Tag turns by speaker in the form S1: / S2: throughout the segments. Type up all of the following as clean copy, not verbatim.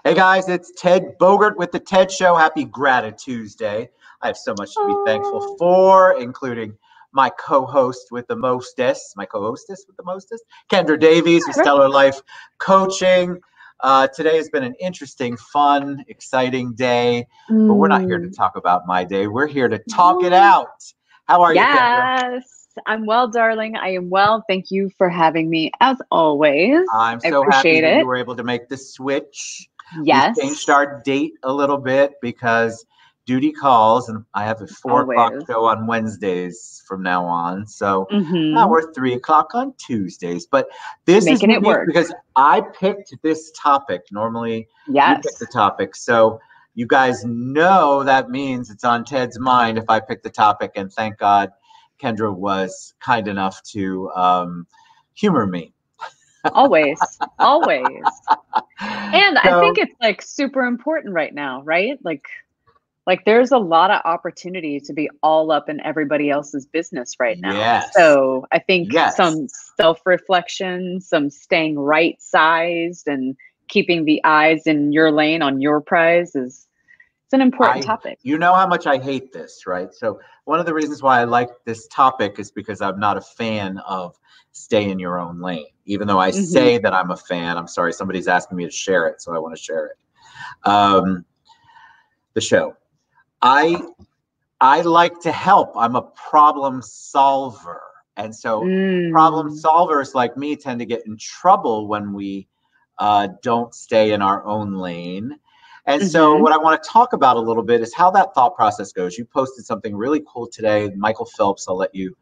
S1: Hey guys, it's Ted Bogert with the Ted Show. Happy Gratitude Tuesday. I have so much to be thankful for, including my co-host with the mostest, Kendra Davies with Stellar Life Coaching. Today has been an interesting, fun, exciting day, but we're not here to talk about my day. We're here to talk it out. How are you, Kendra?
S2: Yes, I'm well, darling. I am well. Thank you for having me, as always.
S1: I'm so happy that you were able to make the switch.
S2: Yes.
S1: We changed our date a little bit because duty calls, and I have a 4 o'clock show on Wednesdays from now on. So now we're 3 o'clock on Tuesdays. But this is unique because I picked this topic. Normally, you pick the topic. So you guys know that means it's on Ted's mind if I pick the topic. And thank God Kendra was kind enough to humor me.
S2: Always. And I think it's like super important right now, right? Like there's a lot of opportunity to be all up in everybody else's business right now.
S1: Yes.
S2: So I think some self-reflection, some staying right-sized and keeping the eyes in your lane on your prize it's an important topic.
S1: You know how much I hate this, right? So one of the reasons why I like this topic is because I'm not a fan of stay in your own lane. Even though I say that I'm a fan, I'm sorry, somebody's asking me to share it, so I want to share it. The show. I like to help. I'm a problem solver. And so problem solvers like me tend to get in trouble when we don't stay in our own lane. And so what I want to talk about a little bit is how that thought process goes. You posted something really cool today, Michael Phelps. I'll let you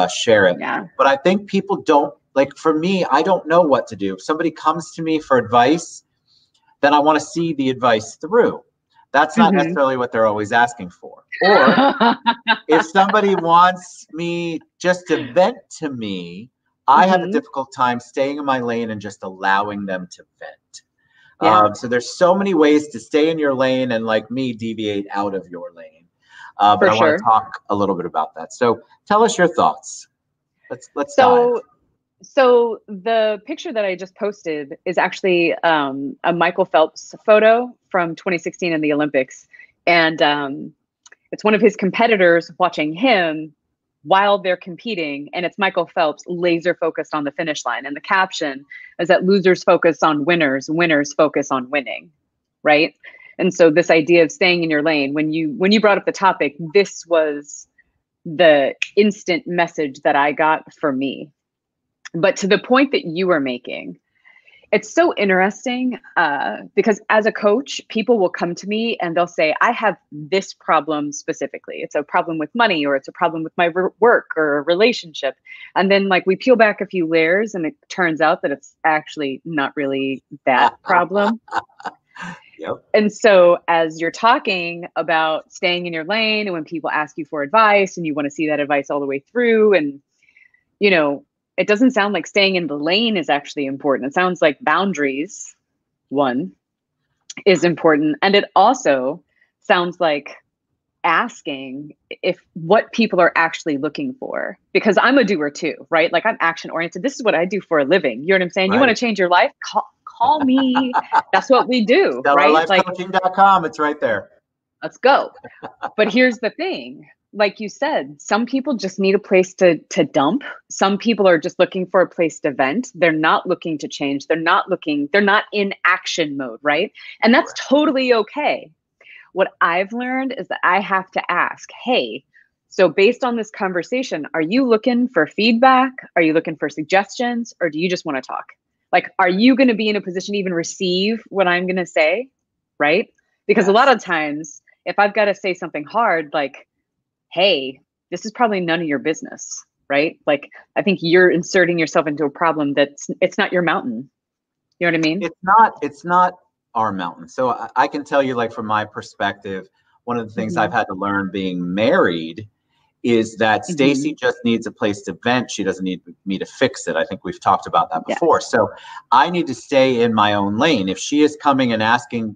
S1: share it.
S2: Yeah.
S1: But I think people don't, like for me, I don't know what to do. If somebody comes to me for advice, then I want to see the advice through. That's not necessarily what they're always asking for. Or if somebody wants me just to vent to me, I have a difficult time staying in my lane and just allowing them to vent.
S2: Yeah.
S1: So there's so many ways to stay in your lane and, like me, deviate out of your lane. But I want to talk a little bit about that. So tell us your thoughts. Let's dive.
S2: So the picture that I just posted is actually a Michael Phelps photo from 2016 in the Olympics. And it's one of his competitors watching him while they're competing. And it's Michael Phelps laser focused on the finish line. And the caption is that losers focus on winners, winners focus on winning, right? And so this idea of staying in your lane, when you brought up the topic, this was the instant message that I got for me. But to the point that you were making, it's so interesting because as a coach, people will come to me and they'll say, I have this problem specifically. It's a problem with money, or it's a problem with my work or a relationship. And then like we peel back a few layers and it turns out that it's actually not really that problem.
S1: Yep.
S2: And so as you're talking about staying in your lane and when people ask you for advice and you want to see that advice all the way through, and, you know, it doesn't sound like staying in the lane is actually important. It sounds like boundaries, one, is important. And it also sounds like asking if what people are actually looking for, because I'm a doer too, right? Like I'm action oriented. This is what I do for a living. You know what I'm saying? Right. You want to change your life? Call me. That's what we do, right?
S1: StellarLifeCoaching.com. It's right there.
S2: Let's go. But here's the thing. Like you said, some people just need a place to dump. Some people are just looking for a place to vent. They're not looking to change. They're not in action mode, right? And that's totally okay. What I've learned is that I have to ask, hey, so based on this conversation, are you looking for feedback? Are you looking for suggestions? Or do you just want to talk? Like, are you going to be in a position to even receive what I'm going to say, right? Because a lot of times, if I've got to say something hard, like, hey, this is probably none of your business, right? Like, I think you're inserting yourself into a problem it's not your mountain. You know what I mean?
S1: It's not our mountain. So I can tell you, like, from my perspective, one of the things I've had to learn being married is that Stacy just needs a place to vent. She doesn't need me to fix it. I think we've talked about that before. So I need to stay in my own lane. If she is coming and asking,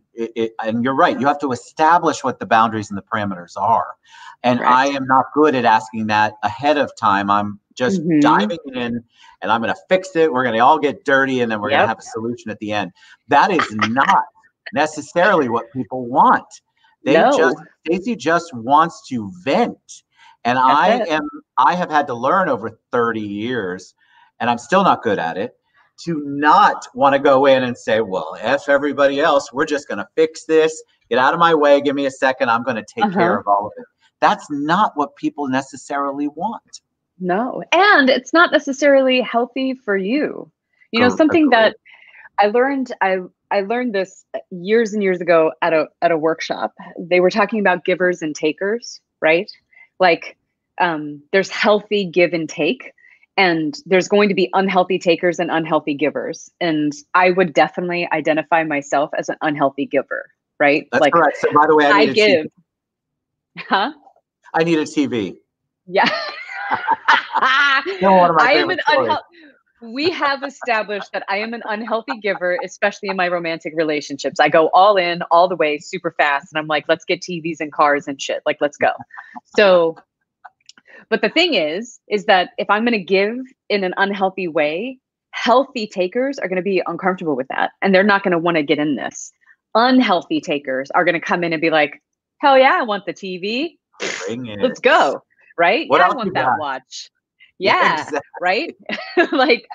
S1: and you're right, you have to establish what the boundaries and the parameters are. And I am not good at asking that ahead of time. I'm just diving in and I'm going to fix it. We're going to all get dirty and then we're going to have a solution at the end. That is not necessarily what people want.
S2: No,
S1: Stacey just wants to vent. And
S2: that's it.
S1: I have had to learn over 30 years, and I'm still not good at it, to not want to go in and say, well, F everybody else, we're just going to fix this. Get out of my way. Give me a second. I'm going to take care of all of it. That's not what people necessarily want.
S2: No. And it's not necessarily healthy for you. You know, something
S1: Agreed.
S2: that I learned this years and years ago at a workshop. They were talking about givers and takers, right? Like there's healthy give and take, and there's going to be unhealthy takers and unhealthy givers. And I would definitely identify myself as an unhealthy giver, right?
S1: That's
S2: like
S1: correct. So by the way, I need a
S2: give.
S1: TV.
S2: Huh?
S1: I need a TV.
S2: Yeah.
S1: One of my
S2: I am
S1: favorite stories.
S2: We have established that I am an unhealthy giver, especially in my romantic relationships. I go all in, all the way, super fast. And I'm like, let's get TVs and cars and shit. Like, let's go. So, but the thing is that if I'm going to give in an unhealthy way, healthy takers are going to be uncomfortable with that. And they're not going to want to get in this. Unhealthy takers are going to come in and be like, hell yeah, I want the TV.
S1: Bring it.
S2: Let's go. Right?
S1: What
S2: yeah,
S1: else
S2: I want
S1: you
S2: that
S1: got?
S2: watch. Yeah,
S1: exactly.
S2: right? like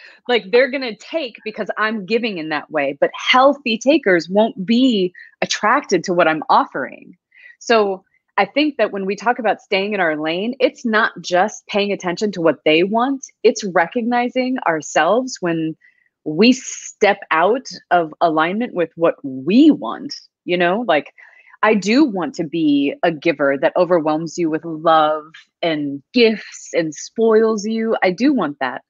S2: they're going to take because I'm giving in that way, but healthy takers won't be attracted to what I'm offering. So I think that when we talk about staying in our lane, it's not just paying attention to what they want, it's recognizing ourselves when we step out of alignment with what we want, you know? Like I do want to be a giver that overwhelms you with love and gifts and spoils you. I do want that.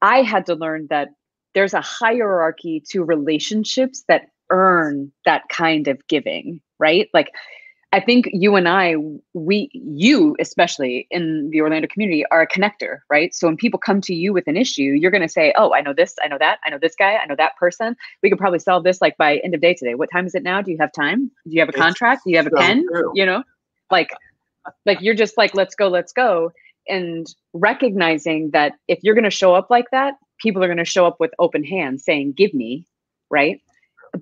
S2: I had to learn that there's a hierarchy to relationships that earn that kind of giving, right? Like I think you and I, you especially in the Orlando community, are a connector, right? So when people come to you with an issue, you're going to say, oh, I know this, I know that, I know this guy, I know that person. We could probably solve this like by end of day today. What time is it now? Do you have time? Do you have a contract? Do you have a pen?
S1: True.
S2: You know, like you're just like, let's go. And recognizing that if you're going to show up like that, people are going to show up with open hands saying, give me, right?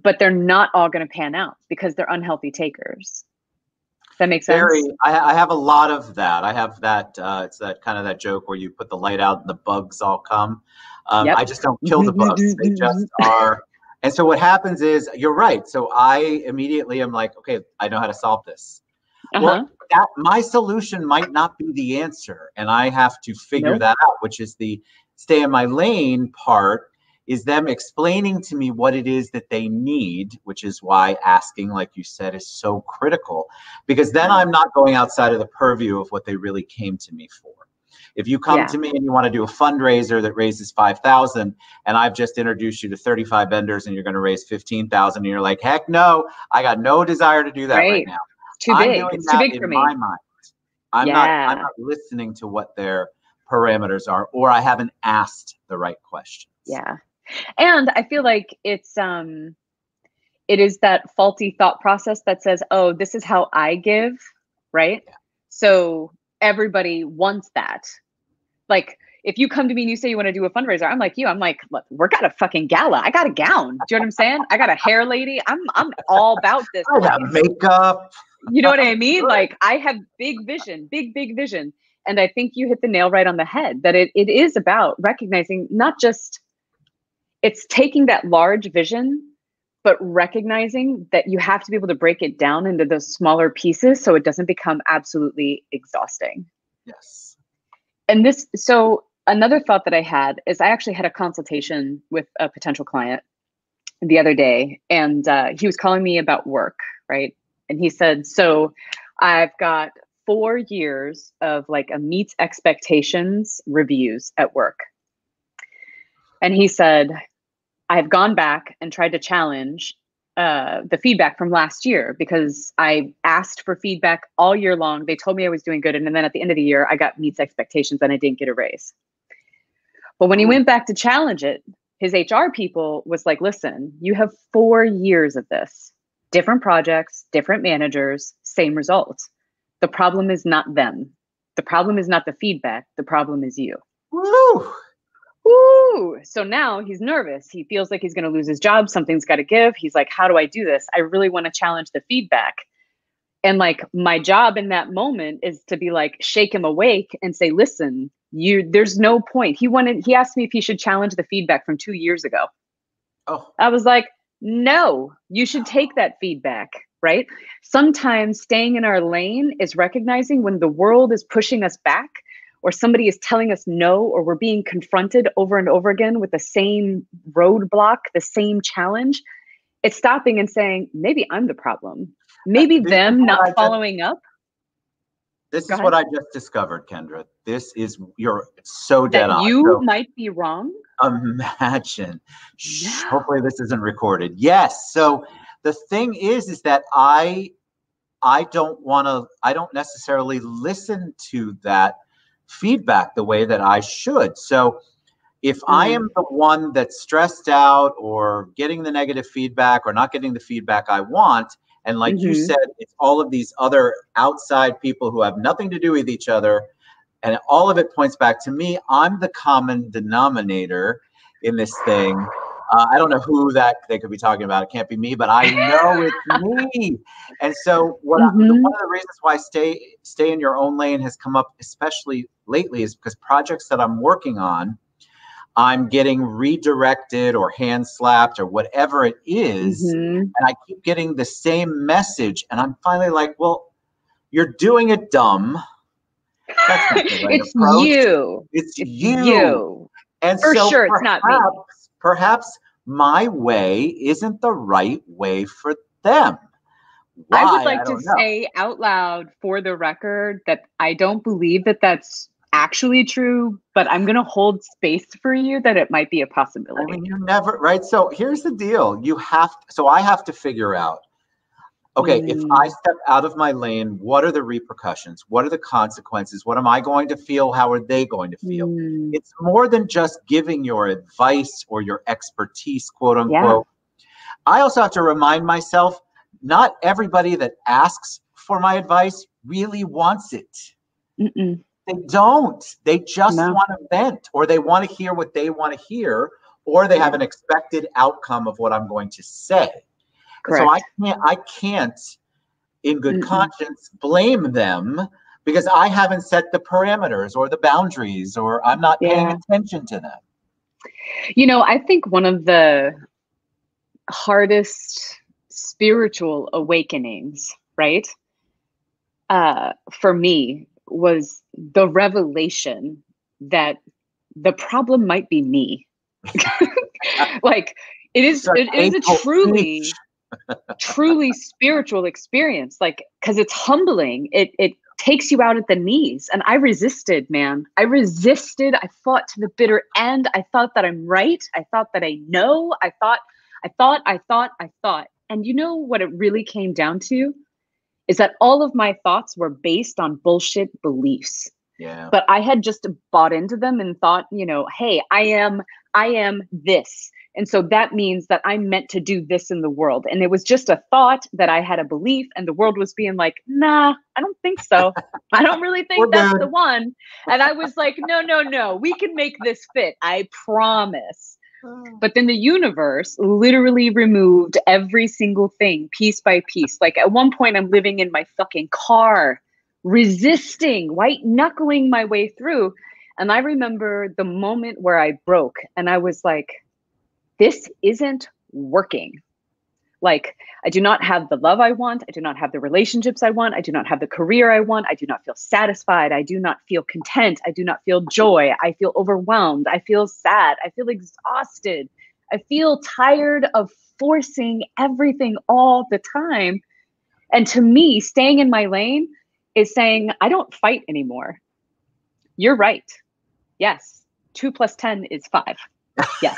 S2: But they're not all going to pan out because they're unhealthy takers. Does that make sense?
S1: I have a lot of that. I have that. It's that kind of that joke where you put the light out and the bugs all come.
S2: Yep.
S1: I just don't kill the bugs. They just are. And so what happens is, you're right. So I immediately am like, okay, I know how to solve this. Well, my solution might not be the answer. And I have to figure that out, which is the stay in my lane part. Is them explaining to me what it is that they need, which is why asking, like you said, is so critical, because then I'm not going outside of the purview of what they really came to me for. If you come to me and you want to do a fundraiser that raises 5,000 and I've just introduced you to 35 vendors and you're going to raise 15,000 and you're like, heck no, I got no desire to do that right now.
S2: Too big.
S1: It's too big for me. My mind. I'm not listening to what their parameters are, or I haven't asked the right questions.
S2: Yeah. And I feel like it is that faulty thought process that says, oh, this is how I give, right? Yeah. So everybody wants that. Like if you come to me and you say you want to do a fundraiser, I'm like, look, we're got a fucking gala. I got a gown. Do you know what I'm saying? I got a hair lady. I'm all about this.
S1: I got makeup.
S2: You know what I mean? Like I have big vision, big vision. And I think you hit the nail right on the head, that it is about recognizing not just, it's taking that large vision, but recognizing that you have to be able to break it down into those smaller pieces so it doesn't become absolutely exhausting.
S1: Yes.
S2: And so another thought that I had is I actually had a consultation with a potential client the other day, and he was calling me about work, right? And he said, so I've got 4 years of like a meets expectations reviews at work. And he said, I've gone back and tried to challenge the feedback from last year because I asked for feedback all year long. They told me I was doing good. And then at the end of the year, I got meets expectations and I didn't get a raise. But when he went back to challenge it, his HR people was like, listen, you have 4 years of this, different projects, different managers, same results. The problem is not them. The problem is not the feedback. The problem is you.
S1: Woo!
S2: Woo! ooh, so now he's nervous. He feels like he's going to lose his job. Something's got to give. He's like, how do I do this? I really want to challenge the feedback. And like my job in that moment is to be like, shake him awake and say, listen, there's no point. He asked me if he should challenge the feedback from 2 years ago.
S1: Oh,
S2: I was like, no, you should take that feedback, right? Sometimes staying in our lane is recognizing when the world is pushing us back, or somebody is telling us no, or we're being confronted over and over again with the same roadblock, the same challenge. It's stopping and saying, maybe I'm the problem. Maybe them not following up.
S1: This is what I just discovered, Kendra. You're so dead on.
S2: You might be wrong.
S1: Imagine. Hopefully this isn't recorded. Yes. So the thing is that I don't necessarily listen to that feedback the way that I should. So if I am the one that's stressed out or getting the negative feedback or not getting the feedback I want, and like you said, it's all of these other outside people who have nothing to do with each other, and all of it points back to me. I'm the common denominator in this thing. I don't know who that they could be talking about. It can't be me, but I know it's me. And so one of the reasons why stay in your own lane has come up, especially lately, is because projects that I'm working on, I'm getting redirected or hand slapped or whatever it is. And I keep getting the same message. And I'm finally like, well, you're doing it dumb. That's not the right approach. It's you. And
S2: for
S1: so
S2: sure, it's not me.
S1: Perhaps my way isn't the right way for them. Why?
S2: I would like to say out loud for the record that I don't believe that that's actually true, but I'm going to hold space for you that it might be a possibility.
S1: I mean, you never, right? So here's the deal. I have to figure out, okay, if I step out of my lane, what are the repercussions? What are the consequences? What am I going to feel? How are they going to feel? It's more than just giving your advice or your expertise, quote unquote. Yeah. I also have to remind myself, not everybody that asks for my advice really wants it. They don't. They just want to vent, or they want to hear what they want to hear, or they have an expected outcome of what I'm going to say. Correct. So I can't, in good conscience, blame them because I haven't set the parameters or the boundaries, or I'm not paying attention to them.
S2: You know, I think one of the hardest spiritual awakenings, right, for me was the revelation that the problem might be me. Like it is a truly spiritual experience, like, because it's humbling. It takes you out at the knees. And I resisted, man. I fought to the bitter end. I thought that I'm right. I thought that I know. I thought. And you know what it really came down to is that all of my thoughts were based on bullshit beliefs.
S1: Yeah.
S2: But I had just bought into them and thought, you know, hey, I am this. And so that means that I'm meant to do this in the world. And it was just a thought that I had a belief, and the world was being like, nah, I don't think so. I don't really think that's the one. And I was like, no, we can make this fit. I promise. But then the universe literally removed every single thing piece by piece. Like at one point I'm living in my fucking car, resisting, white knuckling my way through. And I remember the moment where I broke and I was like, this isn't working. Like, I do not have the love I want. I do not have the relationships I want. I do not have the career I want. I do not feel satisfied. I do not feel content. I do not feel joy. I feel overwhelmed. I feel sad. I feel exhausted. I feel tired of forcing everything all the time. And to me, staying in my lane is saying, I don't fight anymore. You're right. Yes. 2 + 10 is 5. Yes.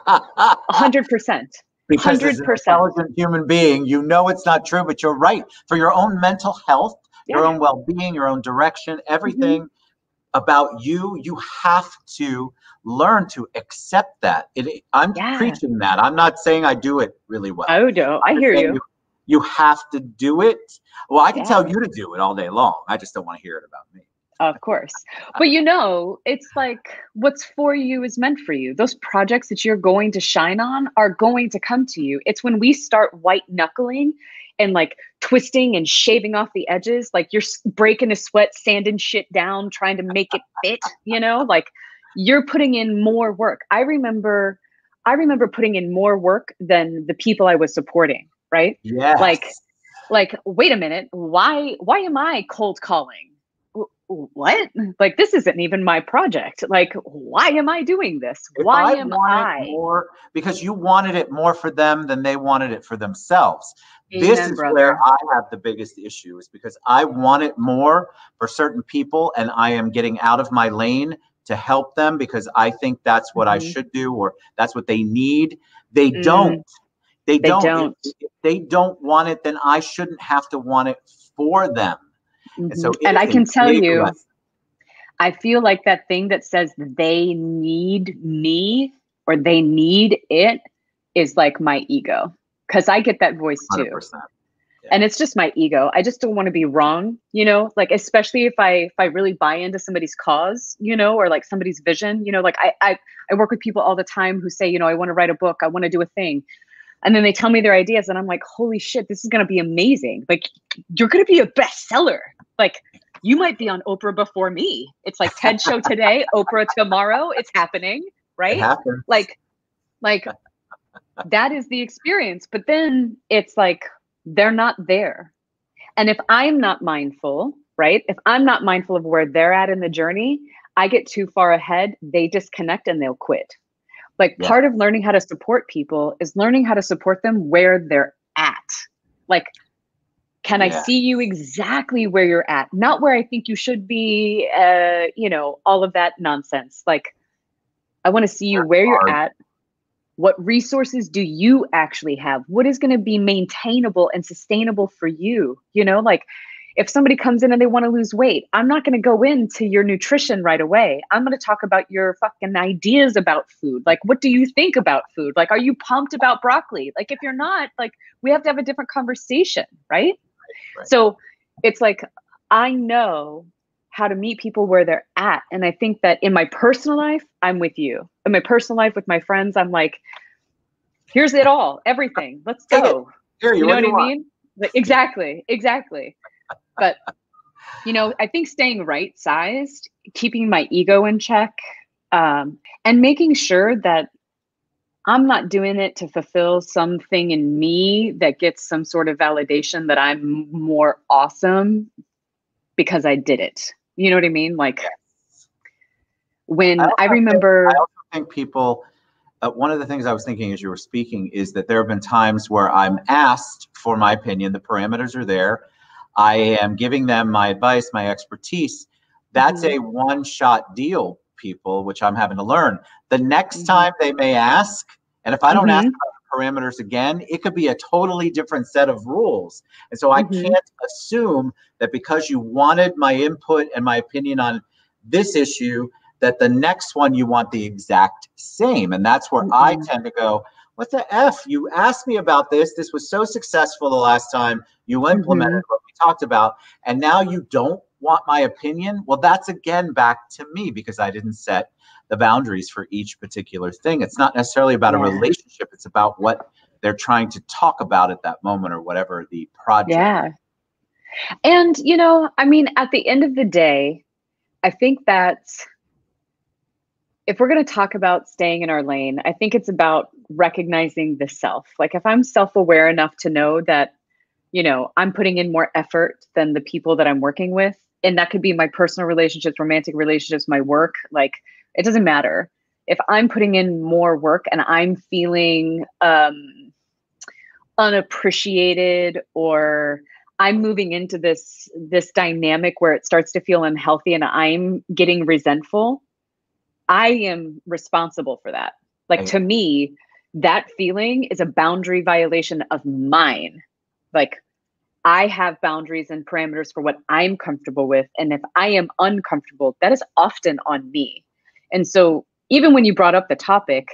S2: 100%.
S1: Because as an intelligent human being, you know it's not true, but you're right. For your own mental health, your own well-being, your own direction, everything about you, you have to learn to accept that. I'm preaching that. I'm not saying I do it really well.
S2: Oh, no, I hear you.
S1: You have to do it. Well, I can tell you to do it all day long. I just don't want to hear it about me.
S2: Of course. But you know, it's like what's for you is meant for you. Those projects that you're going to shine on are going to come to you. It's when we start white knuckling and like twisting and shaving off the edges, like you're breaking a sweat, sanding shit down, trying to make it fit, you know, like you're putting in more work. I remember putting in more work than the people I was supporting, right? Like,
S1: Yes.
S2: like, wait a minute, why am I cold calling? What? Like, this isn't even my project. Like, why am I doing this?
S1: If
S2: Why
S1: I
S2: am
S1: wanted
S2: I?
S1: more, because you wanted it more for them than they wanted it for themselves. This
S2: Amen,
S1: is where
S2: brother.
S1: I have the biggest issue, is because I want it more for certain people and I am getting out of my lane to help them because I think that's what I
S2: Hmm.
S1: should do or that's what they need. They don't.
S2: Mm,
S1: They
S2: they
S1: don't.
S2: don't.
S1: If they don't want it, then I shouldn't have to want it for them. And
S2: Hmm.
S1: so it
S2: And
S1: is
S2: I
S1: a
S2: can tell
S1: big
S2: you,
S1: lesson.
S2: I feel like that thing that says they need me or they need it is like my ego. Cause I get that voice too.
S1: 100%. Yeah.
S2: And it's just my ego. I just don't want to be wrong, you know, like especially if I really buy into somebody's cause, you know, or like somebody's vision, you know, like I work with people all the time who say, you know, I want to write a book, I want to do a thing. And then they tell me their ideas and I'm like, holy shit, this is going to be amazing. Like you're going to be a bestseller. Like you might be on Oprah before me. It's like TED show today, Oprah tomorrow. It's happening,
S1: It
S2: right?
S1: happens.
S2: Like that is the experience. But then it's like they're not there. And if I'm not mindful, right? If I'm not mindful of where they're at in the journey, I get too far ahead, they disconnect and they'll quit. Like
S1: Yeah.
S2: part of learning how to support people is learning how to support them where they're at. Like, can I
S1: Yeah.
S2: see you exactly where you're at? Not where I think you should be, you know, all of that nonsense. Like, I want to see you where you're
S1: Hard.
S2: at. What resources do you actually have? What is going to be maintainable and sustainable for you? You know, like if somebody comes in and they want to lose weight, I'm not going to go into your nutrition right away. I'm going to talk about your fucking ideas about food. Like, what do you think about food? Like, are you pumped about broccoli? Like, if you're not, like, we have to have a different conversation, right?
S1: Right.
S2: So it's like, I know how to meet people where they're at. And I think that in my personal life, I'm with you. In my personal life with my friends, I'm like, here's it all, everything. Let's
S1: Take it.
S2: go.
S1: Here,
S2: You
S1: what
S2: know
S1: do
S2: what
S1: you
S2: I
S1: want?
S2: mean? Like, exactly, exactly. But, you know, I think staying right sized, keeping my ego in check, and making sure that I'm not doing it to fulfill something in me that gets some sort of validation that I'm more awesome because I did it. You know what I mean? Like
S1: Yes.
S2: when I remember,
S1: I also think people, one of the things I was thinking as you were speaking is that there have been times where I'm asked for my opinion, the parameters are there. I am giving them my advice, my expertise. That's
S2: mhm,
S1: a one-shot deal, people, which I'm having to learn. The next
S2: mhm,
S1: time they may ask, and if I don't ask
S2: mhm,
S1: about the parameters again, it could be a totally different set of rules. And so I
S2: mhm,
S1: can't assume that because you wanted my input and my opinion on this issue, that the next one you want the exact same. And that's where I
S2: mhm,
S1: tend to go, what the F? You asked me about this. This was so successful the last time. You implemented
S2: mhm.
S1: what we talked about. And now you don't want my opinion. Well, that's again back to me because I didn't set the boundaries for each particular thing. It's not necessarily about a
S2: Yeah.
S1: relationship. It's about what they're trying to talk about at that moment or whatever the project.
S2: Yeah. And, you know, I mean, at the end of the day, I think that if we're going to talk about staying in our lane, I think it's about recognizing the self. Like if I'm self-aware enough to know that, you know, I'm putting in more effort than the people that I'm working with, and that could be my personal relationships, romantic relationships, my work, like it doesn't matter. If I'm putting in more work and I'm feeling unappreciated or I'm moving into this dynamic where it starts to feel unhealthy and I'm getting resentful, I am responsible for that. Like
S1: I,
S2: to me, that feeling is a boundary violation of mine. Like I have boundaries and parameters for what I'm comfortable with. And if I am uncomfortable, that is often on me. And so even when you brought up the topic,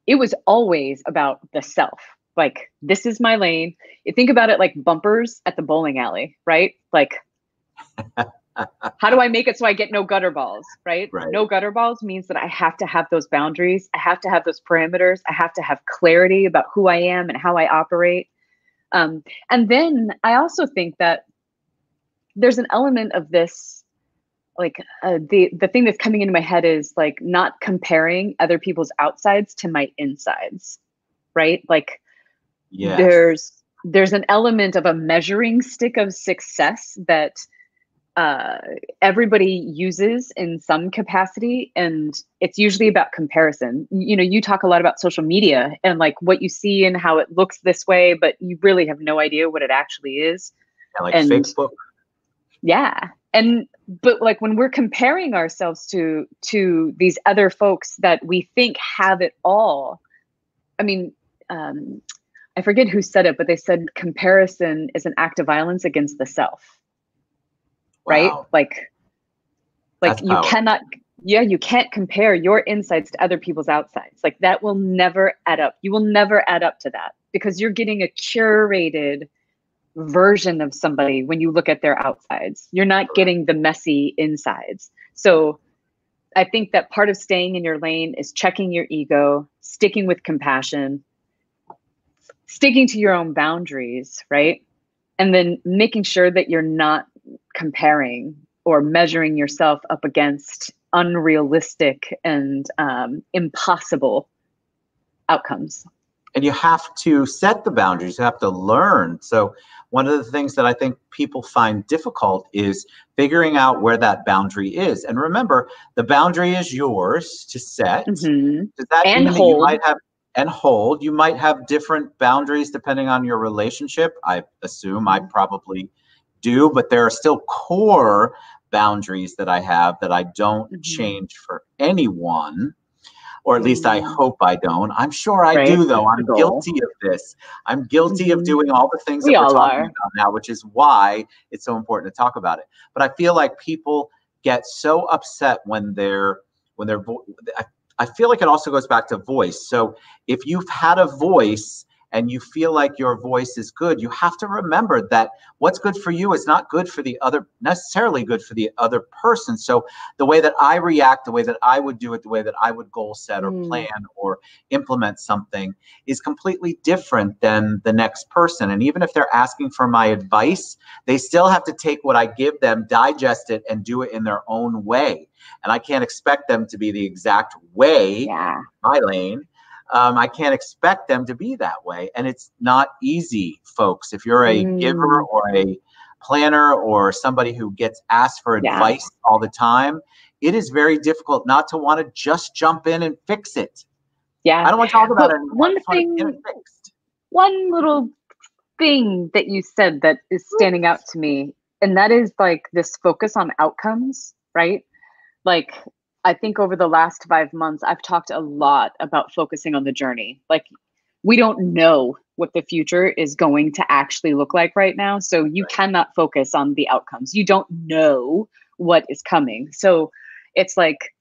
S2: it was always about the self. Like, this is my lane. You think about it like bumpers at the bowling alley, right? Like How do I make it so I get no gutter balls, right?
S1: Right.
S2: No gutter balls means that I have to have those boundaries. I have to have those parameters. I have to have clarity about who I am and how I operate. And then I also think that there's an element of this, like the thing that's coming into my head is like not comparing other people's outsides to my insides, right? Like
S1: Yes.
S2: there's an element of a measuring stick of success that everybody uses in some capacity, and it's usually about comparison. You know, you talk a lot about social media and like what you see and how it looks this way, but you really have no idea what it actually is.
S1: Yeah, like
S2: And
S1: Facebook.
S2: yeah. And but like when we're comparing ourselves to these other folks that we think have it all, I mean, I forget who said it, but they said comparison is an act of violence against the self. Right?
S1: Wow.
S2: Like
S1: That's
S2: you
S1: powerful.
S2: cannot, yeah, you can't compare your insides to other people's outsides. Like that will never add up. You will never add up to that because you're getting a curated version of somebody when you look at their outsides. You're not getting the messy insides. So I think that part of staying in your lane is checking your ego, sticking with compassion, sticking to your own boundaries, right? And then making sure that you're not comparing or measuring yourself up against unrealistic and impossible outcomes.
S1: And you have to set the boundaries. You have to learn. So one of the things that I think people find difficult is figuring out where that boundary is. And remember, the boundary is yours to set.
S2: Mm-hmm.
S1: Does that
S2: And
S1: mean
S2: hold.
S1: that you might have and hold? You might have different boundaries depending on your relationship. I assume I probably do, but there are still core boundaries that I have that I don't change for anyone. Or at least I hope I don't. I'm sure I do, though. I'm guilty of this. I'm guilty of doing all the things that we're talking about now, which is why it's so important to talk about it. But I feel like people get so upset when they're I feel like it also goes back to voice. So if you've had a voice and you feel like your voice is good, you have to remember that what's good for you is not good for the other, necessarily good for the other person. So the way that I react, the way that I would do it, the way that I would goal set or plan or implement something is completely different than the next person. And even if they're asking for my advice, they still have to take what I give them, digest it, and do it in their own way. And I can't expect them to be the exact way, my lane. I can't expect them to be that way. And it's not easy, folks. If you're a giver or a planner or somebody who gets asked for advice all the time, it is very difficult not to want to just jump in and fix it. Yeah. I don't want to talk about it anymore.
S2: One thing, get it fixed. One little thing that you said that is standing out to me, and that is like this focus on outcomes, right? Like, I think over the last 5 months, I've talked a lot about focusing on the journey. Like, we don't know what the future is going to actually look like right now. So you cannot focus on the outcomes. You don't know what is coming. So it's like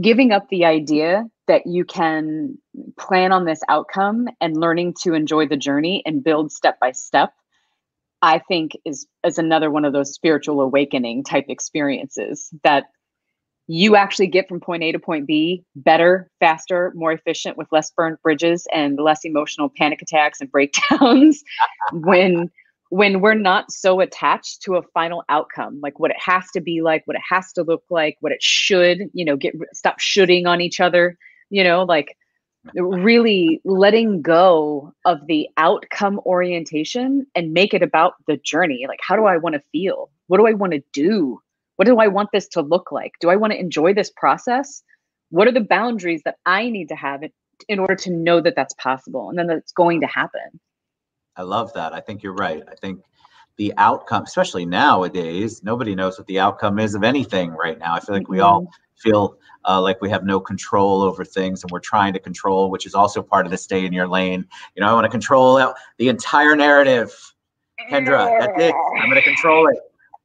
S2: giving up the idea that you can plan on this outcome and learning to enjoy the journey and build step by step, I think is another one of those spiritual awakening type experiences that you actually get from point A to point B better, faster, more efficient, with less burned bridges and less emotional panic attacks and breakdowns when we're not so attached to a final outcome, like what it has to be like, what it has to look like, what it should, stop shoulding on each other, like really letting go of the outcome orientation and make it about the journey. Like, how do I want to feel? What do I want to do? What do I want this to look like? Do I want to enjoy this process? What are the boundaries that I need to have in order to know that that's possible and then that's going to happen?
S1: I love that. I think you're right. I think the outcome, especially nowadays, nobody knows what the outcome is of anything right now. I feel like we all feel like we have no control over things and we're trying to control, which is also part of the stay in your lane. I want to control the entire narrative. Kendra, that's it. I'm going to control it.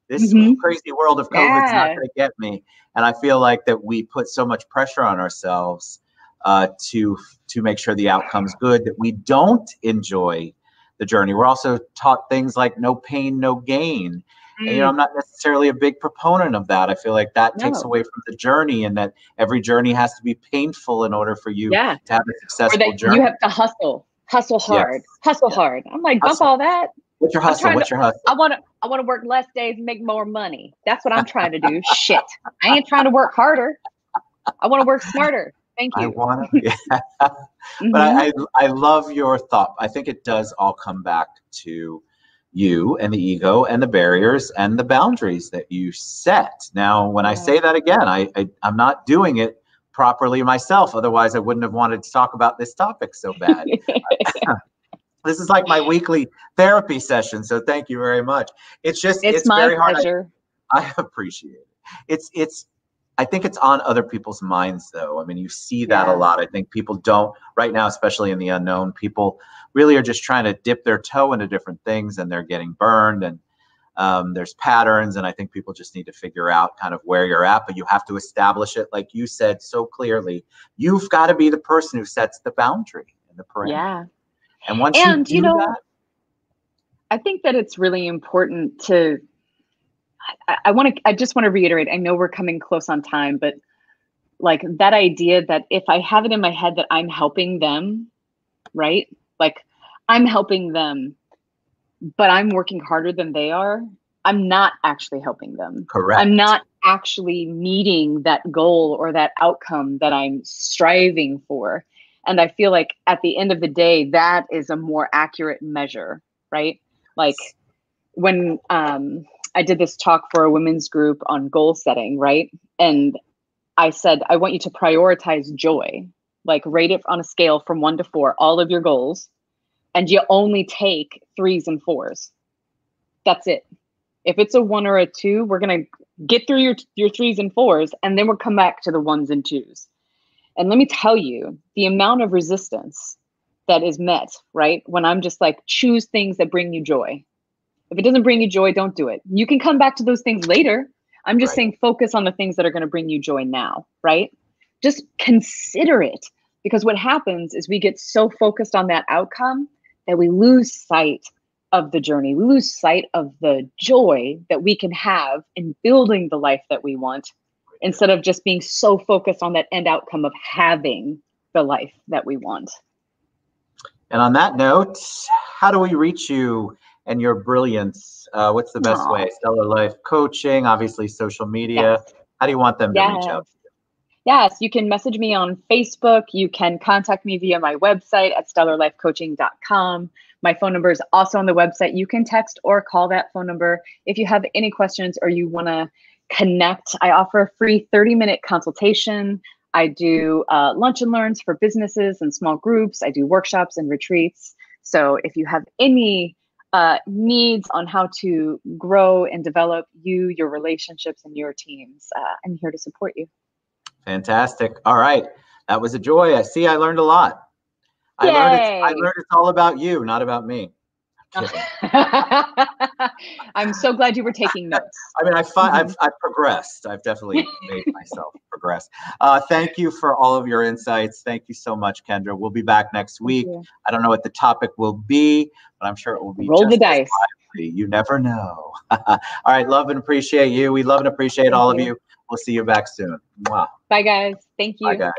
S1: This crazy world of COVID is not going to get me. And I feel like that we put so much pressure on ourselves to make sure the outcome's good that we don't enjoy the journey. We're also taught things like no pain, no gain. And, you know, I'm not necessarily a big proponent of that. I feel like that takes away from the journey, and that every journey has to be painful in order for you to have a successful journey.
S2: You have to hustle hard, hard. I'm like, bump all that.
S1: What's your hustle? What's your hustle?
S2: I want to work less days and make more money. That's what I'm trying to do. Shit. I ain't trying to work harder. I want to work smarter. Thank you.
S1: I want to, But I love your thought. I think it does all come back to you and the ego and the barriers and the boundaries that you set. Now, when I say that again, I'm not doing it properly myself. Otherwise, I wouldn't have wanted to talk about this topic so bad. This is like my weekly therapy session. So thank you very much. It's my very pleasure. Hard. I appreciate it. I think it's on other people's minds, though. I mean, you see that a lot. I think people don't right now, especially in the unknown. People really are just trying to dip their toe into different things, and they're getting burned. And there's patterns, and I think people just need to figure out kind of where you're at. But you have to establish it, like you said so clearly. You've got to be the person who sets the boundary and the parameter.
S2: Yeah.
S1: And once you do that,
S2: I think that it's really important to. I just want to reiterate, I know we're coming close on time, but like that idea that if I have it in my head that I'm helping them, right? Like I'm helping them, but I'm working harder than they are. I'm not actually helping them.
S1: Correct.
S2: I'm not actually meeting that goal or that outcome that I'm striving for. And I feel like at the end of the day, that is a more accurate measure, right? Like when, I did this talk for a women's group on goal setting, right? And I said, I want you to prioritize joy, like rate it on a scale from 1 to 4, all of your goals. And you only take 3s and 4s. That's it. If it's a 1 or a 2, we're going to get through your 3s and 4s, and then we'll come back to the 1s and 2s. And let me tell you, the amount of resistance that is met, right? When I'm just like, choose things that bring you joy. If it doesn't bring you joy, don't do it. You can come back to those things later. I'm just saying focus on the things that are going to bring you joy now, right? Just consider it. Because what happens is we get so focused on that outcome that we lose sight of the journey. We lose sight of the joy that we can have in building the life that we want, instead of just being so focused on that end outcome of having the life that we want.
S1: And on that note, how do we reach you and your brilliance? What's the best way? Stellar Life Coaching, obviously social media.
S2: Yes.
S1: How do you want them to reach out to you?
S2: Yes, you can message me on Facebook. You can contact me via my website at stellarlifecoaching.com. My phone number is also on the website. You can text or call that phone number. If you have any questions or you want to connect, I offer a free 30-minute consultation. I do lunch and learns for businesses and small groups. I do workshops and retreats. So if you have any needs on how to grow and develop your relationships, and your teams, I'm here to support you.
S1: Fantastic. All right. That was a joy. I learned a lot.
S2: Yay.
S1: I learned it's all about you, not about me.
S2: I'm so glad you were taking notes.
S1: I mean, I've progressed. I've definitely made myself progress. Thank you for all of your insights. Thank you so much, Kendra. We'll be back next week. I don't know what the topic will be, but I'm sure it will be
S2: roll the dice.
S1: You never know. All right. Love and appreciate you. We love and appreciate all of you. We'll see you back soon. Mwah.
S2: Bye, guys. Thank you.
S1: Bye, guys.